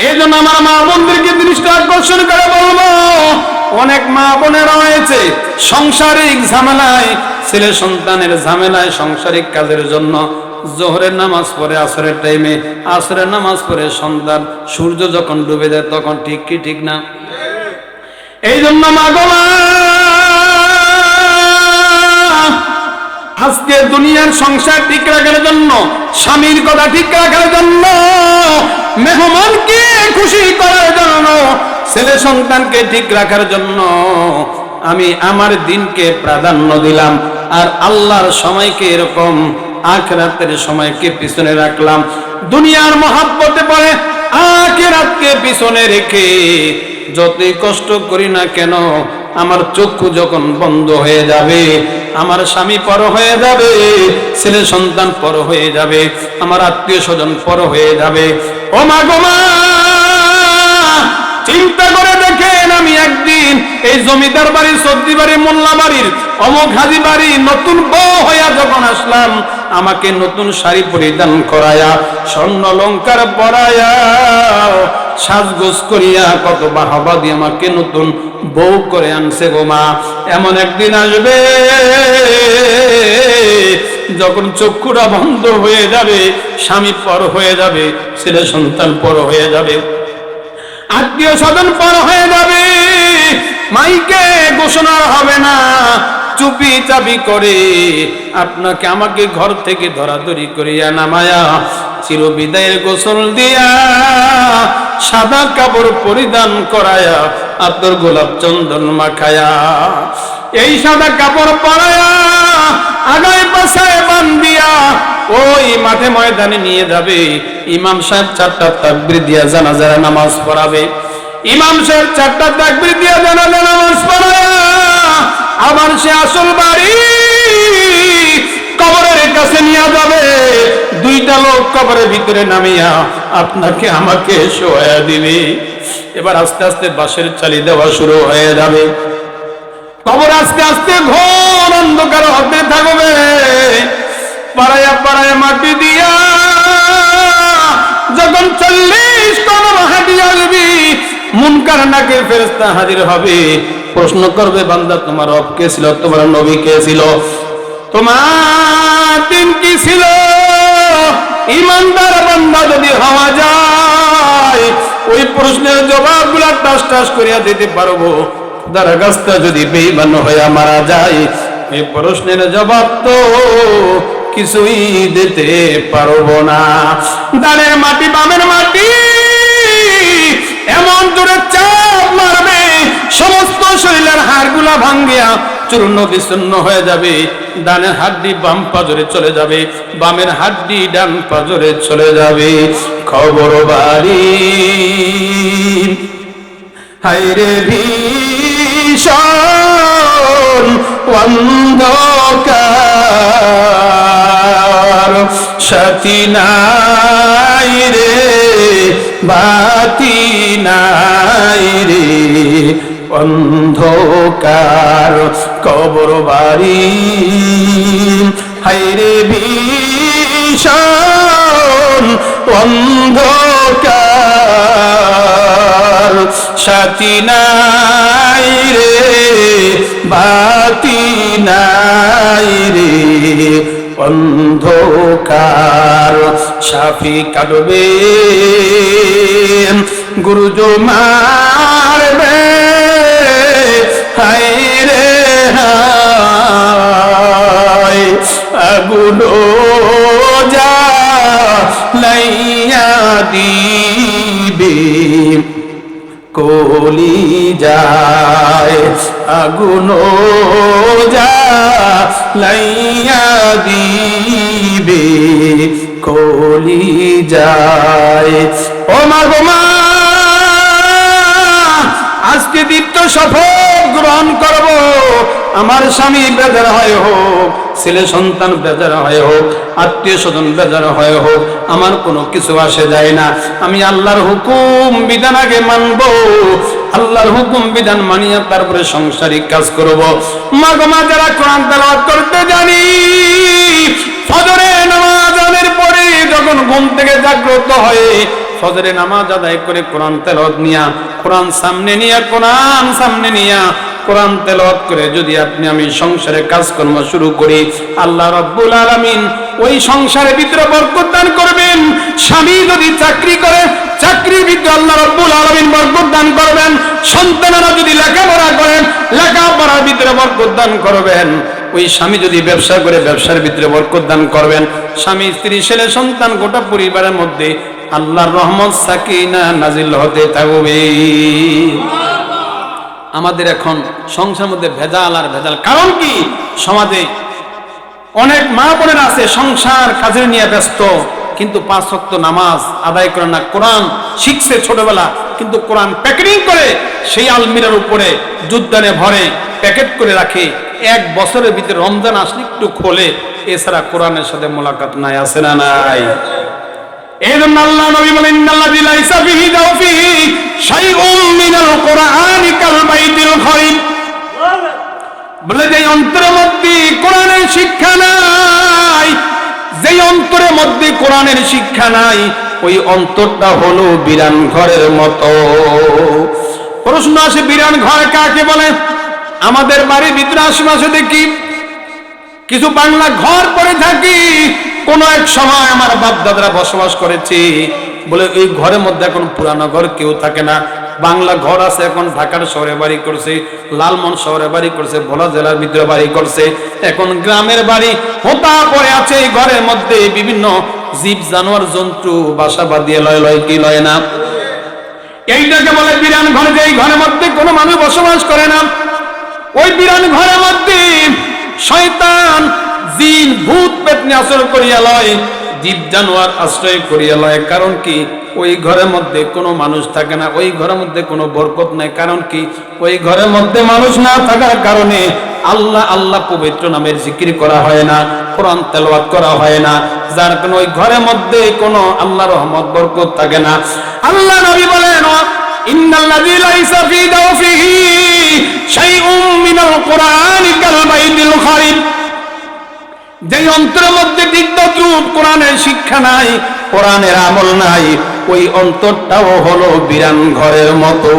এই জন্য আমার মা বোনদেরকে দৃষ্টি আকর্ষণ করে বলবো, অনেক মা বোনেরা রয়েছে সাংসারিক ঝামেলায়, ছেলে সন্তানের ঝামেলায়, সাংসারিক কাজের জন্য জোহরের নামাজ পড়ে আসরের টাইমে, আসরের নামাজ পড়ে সন্তান সূর্য যখন ডুবে যায় তখন ঠিক কি ঠিক না? এই জন্য মা গো মা, আজকে দুনিয়ার সংসার ঠিক রাখার জন্য, স্বামীর কথা ঠিক রাখার জন্য, মেহমানকে খুশি করার জন্য, ছেলে সন্তানকে ঠিক রাখার জন্য আমি আমার দিনকে প্রাধান্য দিলাম, আর আল্লাহর সময়কে এরকম আখিরাতের সময়কে পিছনে রাখলাম। দুনিয়ার মহাব্বতে পড়ে আখিরাতকে পিছনে রেখে যতই কষ্ট করি না কেন, আমার চক্ষু যখন বন্ধ হয়ে যাবে, আমার স্বামী পর হয়ে যাবে, ছেলে সন্তান পর হয়ে যাবে, আমার আত্মীয় স্বজন পর হয়ে যাবে। ও মা গো মা, চিন্তা করে দেখেন, আমি একদিন এই জমিদার বাড়ি, সর্দি বাড়ি, মোল্লা বাড়ির, অমুক হাজি বাড়ি নতুন বউ হইয়া যখন আসলাম, আমাকে নতুন শাড়ি পরিধান করায়া, স্বর্ণ অলংকার পরায়া, সাজগোজ করিয়া, কত বাহাবা দিয়ে আমাকে নতুন বউ করে আনছে গো মা। এমন একদিন আসবে যখন চক্ষুরা বন্ধ হয়ে যাবে, স্বামী পর হয়ে যাবে, ছেলে সন্তান পর হয়ে যাবে, আত্মীয় স্বজন পর হয়ে যাবে, মাইকে ঘোষণা হবে না, চুপি চাপি করে আপনাকে আমাকে ঘর থেকে ধরাধরি করিয়া নামায়া, চিরবিদায়ের গোসল দিয়া, সাদা কাপড় পরিধান করায়া, আতর গোলাপ চন্দন মাখায়া, এই সাদা কাপড় পরায়া, আগায় পাশায় বান্ধিয়া ওই মাঠে ময়দানে নিয়ে যাবে। ইমাম সাহেব 4টা তাকবীর দিয়া জানাজার নামাজ পড়াবে। ইমাম সাহেব 4টা তাকবীর দিয়া জানাজার নামাজ পড়ায়া আবার সে আসল বাড়ি কবরের কাছে নিয়ে যাবে। 2টা লোক কবরের ভিতরে নামিয়া আপনাকে আমাকে শোয়া দিবে। এবার আস্তে আস্তে বাঁশের চালি দেওয়া শুরু হয়ে যাবে। কবর আস্তে আস্তে ঘোর অন্ধকার হতে থাকবে। পাড়ায় পাড়ায় মাটি দিয়া যখন 40 কদম হাঁটি আসবি, মুনকার নাকির ফেরেশতা হাজির হবে। প্রশ্ন করবে, বান্দা তোমার রব কে ছিল, তোমার নবী কে ছিল, তোমার দিন কি ছিল? ইমানদার বান্দা যদি হওয়া যায়, ওই প্রশ্নের জবাবগুলা টাস টাস করিয়া দিতে পারবো। দারাগাস্তা যদি বেঈমান হইয়া মারা যায়, এই প্রশ্নের জবাব তো কিছুই দিতে পারবো না। ডানের মাটি বামের মাটি এমন জোরে চাপ মারবে, সমস্ত শরীরের হাড়গুলা ভাঙ্গিয়া চূর্ণ বিচূর্ণ হয়ে যাবে। ডানের হাড্ডি বাম পাজরে চলে যাবে, বামের হাড্ডি ডান পাজরে চলে যাবে। খবর বাড়ি হায়রে ভীষণ অন্ধকার, সাথী নাই রে বাতি নাই রে, অন্ধকার কবর বাড়ি হায়রে ভীষণ অন্ধকার, সাথী নাই রে বাতি নাই রে, অন্ধকার। সাফি কাটবে গুরুজো মারবে, হায় রে হায়, আগুন যা লাইয়া দিবে কলি যায়, আগুন যা লাইয়া দিবে কলি যায়। ও মা গো মা, আজকে দীপ্ত শপথ গ্রহণ করব, আমার স্বামী বেজার হয় হোক, ছেলে সন্তান বেজার হয় হোক, আত্মীয় স্বজন বেজার হয় হোক, আমার কোনো কিছু আসে যায় না। আমি আল্লাহর হুকুম বিধান আগে মানব, আল্লাহর হুকুম বিধান মানিয়া তারপরে সংসারিক কাজ করব। মা গো মা, যারা কোরআন তেলাওয়াত করতে জানি, ফজরের নামাজের পরে যখন ঘুম থেকে জাগ্রত হয়ে ফজরে নামাজ আদায় করে কোরআন তেলাওয়াত নিয়া, কোরআন সামনে নিয়া, কোরআন সামনে নিয়া কোরআন তেলাওয়াত করে যদি আপনি আমি সংসারে কাজকর্ম শুরু করি, আল্লাহ রাব্বুল আলামিন ওই সংসারের ভিতরে বরকত দান করবেন। স্বামী যদি চাকরি করে, চাকরির ভিতরে আল্লাহ রাব্বুল আলামিন বরকত দান করবেন। সন্তানেরা যদি লেখাপড়া করেন, লেখাপড়ার ভিতরে বরকত দান করবেন। ওই স্বামী যদি ব্যবসা করে, ব্যবসার ভিতরে বরকত দান করবেন। স্বামী, স্ত্রী, ছেলে, সন্তান, গোটা পরিবারের মধ্যে আল্লাহর রহমত সাকিনা নাজিল হতে থাকবে। আমাদের এখন সংসারের মধ্যে ভেজাল আর ভেজাল। কারণ কি? সমাজে অনেক মা বোনেরা আছে সংসার কাজে নিয়ে ব্যস্ত, কিন্তু 5 ওয়াক্ত নামাজ আদায় করে না। কোরআন শিখছে ছোটবেলা, কিন্তু কোরআন প্যাকেটিং করে সেই আলমিরার উপরে জুদ্দানে ভরে প্যাকেট করে রাখে। 1 বছরের ভিতরে রমজান আসলে একটু খোলে, এছাড়া কোরআনের সাথে মোলাকাত নাই। আছে না নাই? এই জন্য আল্লাহ নবী বলেন, ইন্নাল্লাযী লাইসা ফিহি দাওফিহি শাইউম মিনাল কুরআনি কাল বাইতিল খারিব। বলে যে অন্তরের মধ্যে কোরআনের শিক্ষা নাই, যে অন্তরের মধ্যে কোরআনের শিক্ষা নাই, ওই অন্তরটা হলো বিরান ঘরের মতো। প্রশ্ন আসে, বিরান ঘর কাকে বলে? আমাদের বাড়ির ভিতরে আশেপাশে দেখি কিছু বাংলা ঘর পড়ে থাকি। কোন এক সময় আমার বাপ দাদারা বসবাস করেছে, বলে এই ঘরের মধ্যে এখন পুরানো ঘর কেউ থাকে না। বাংলা ঘর আছে, এখন ঢাকার শহরে বাড়ি করছে, লালমন শহরে বাড়ি করছে, ভোলা জেলার ভিতরে বাড়ি করছে। এখন গ্রামের বাড়ি হোতা পড়ে আছে। এই ঘরের মধ্যে বিভিন্ন জীব জানোয়ার জন্তু বাসা বাঁধিয়ে লয় কি লয় না? এইটাকে বলে বিরান ঘর। যে এই ঘরের মধ্যে কোনো মানুষ বসবাস করে না, ওই বিরান ঘরের মধ্যে শয়তান, জিন, ভূত পেতনি আশ্রয় করিয়া লয়, জীব জানোয়ার আশ্রয় করিয়া লয়। কারণ কি? ওই ঘরের মধ্যে কোনো মানুষ থাকে না, ওই ঘরের মধ্যে কোনো বরকত নাই। কারণ কি? ওই ঘরের মধ্যে মানুষ না থাকার কারণে আল্লাহ আল্লাহ পবিত্র নামের জিকির করা হয় না, কোরআন তেলাওয়াত করা হয় না, যার কারণে ওই ঘরের মধ্যে কোনো আল্লাহর রহমত বরকত থাকে না। আল্লাহ নবী বলেন, ইন্নাল্লাযী লাইসা ফী দাওফিহি শাইউম মিনাল কুরআনি কাল বাইতিল খারিব। যে অন্তরের মধ্যে দিকদ্রুপ কোরআনের শিক্ষা নাই, কোরআনের আমল নাই, ওই অন্তরটাও হলো বিরান ঘরের মতো।